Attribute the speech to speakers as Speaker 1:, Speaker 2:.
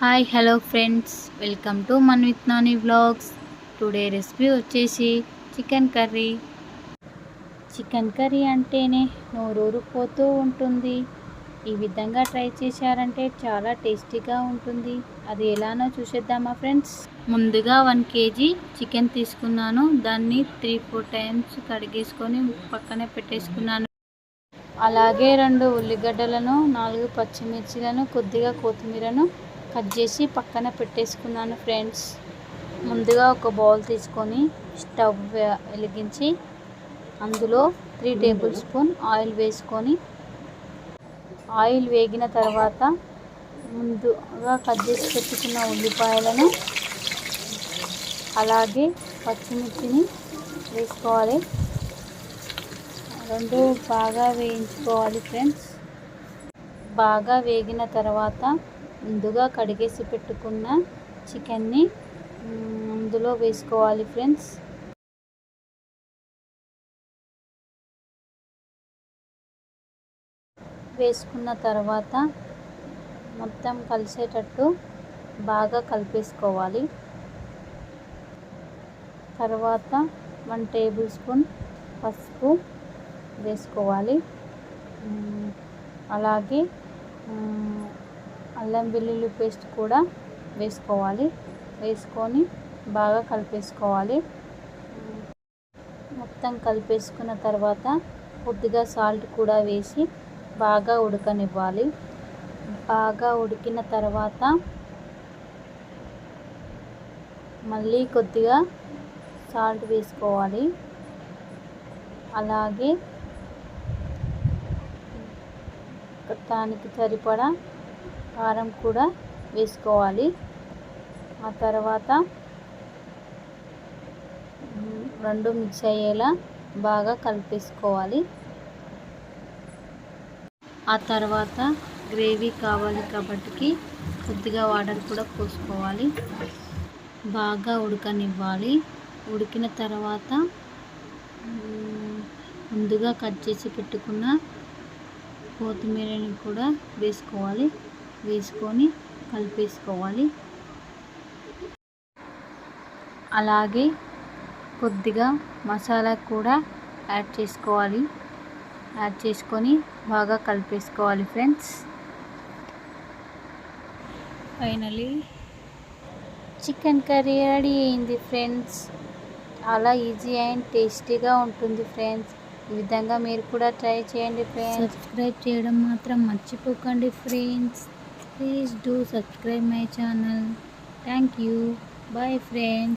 Speaker 1: Hi hello friends, welcome to Manvith Nani vlogs. Today recipe వచ్చేసి chicken curry. Chicken curry అంటేనే నోరూరిపోతూ ఉంటుంది. ఈ విధంగా ట్రై చేశారంటే చాలా టేస్టీగా ఉంటుంది. అది ఎలానో చూసేద్దామా ఫ్రెండ్స్. ముందుగా 1 kg చికెన్ తీసుకున్నాను. దాన్ని 3-4 టైమ్స్ కడిగేసుకొని పక్కనే పెట్టేసుకున్నాను. అలాగే 2 ఉల్లిగడ్డలను, 4 పచ్చిమిర్చిలను, కొద్దిగా కొత్తిమీరను కట్ చేసి పక్కన పెట్టేసుకున్నాను ఫ్రెండ్స్. ముందుగా ఒక బౌల్ తీసుకొని స్టవ్ వెలిగించి అందులో 3 టేబుల్ స్పూన్ ఆయిల్ వేసుకొని, ఆయిల్ వేగిన తర్వాత ముందుగా కట్ చేసి పెట్టుకున్న ఉల్లిపాయలను అలాగే పచ్చిమిర్చిని వేసుకోవాలి. 2 బాగా వేయించుకోవాలి ఫ్రెండ్స్. బాగా వేగిన తర్వాత ముందుగా కడిగేసి పెట్టుకున్న చికెన్ని అందులో వేసుకోవాలి ఫ్రెండ్స్. వేసుకున్న తర్వాత మొత్తం కలిసేటట్టు బాగా కలిపేసుకోవాలి. తర్వాత 1 టేబుల్ స్పూన్ పసుపు వేసుకోవాలి. అలాగే అల్లం వెల్లుల్లి పేస్ట్ కూడా వేసుకోవాలి. వేసుకొని బాగా కలిపేసుకోవాలి. మొత్తం కలిపేసుకున్న తర్వాత కొద్దిగా సాల్ట్ కూడా వేసి బాగా ఉడకనివ్వాలి. బాగా ఉడికిన తర్వాత మళ్ళీ కొద్దిగా సాల్ట్ వేసుకోవాలి. అలాగే దానికి సరిపడా కారం కూడా వేసుకోవాలి. ఆ తర్వాత 2 మిక్స్ అయ్యేలా బాగా కలిపేసుకోవాలి. ఆ తర్వాత గ్రేవీ కావాలి కాబట్టి కొద్దిగా వాటర్ కూడా పోసుకోవాలి. బాగా ఉడకనివ్వాలి. ఉడికిన తర్వాత ముందుగా కట్ చేసి పెట్టుకున్న కొత్తిమీరని కూడా వేసుకోవాలి. వేసుకొని కలిపేసుకోవాలి. అలాగే కొద్దిగా మసాలా కూడా యాడ్ చేసుకోవాలి. యాడ్ చేసుకొని బాగా కలిపేసుకోవాలి friends. Finally chicken curry ready అయింది ఫ్రెండ్స్. చాలా ఈజీ అండ్ టేస్టీగా ఉంటుంది ఫ్రెండ్స్. ఈ విధంగా మీరు కూడా ట్రై చేయండి ఫ్రెండ్స్. సబ్స్క్రైబ్ చేయడం మాత్రం మర్చిపోకండి friends. Please do subscribe my channel. Thank you. Bye friends.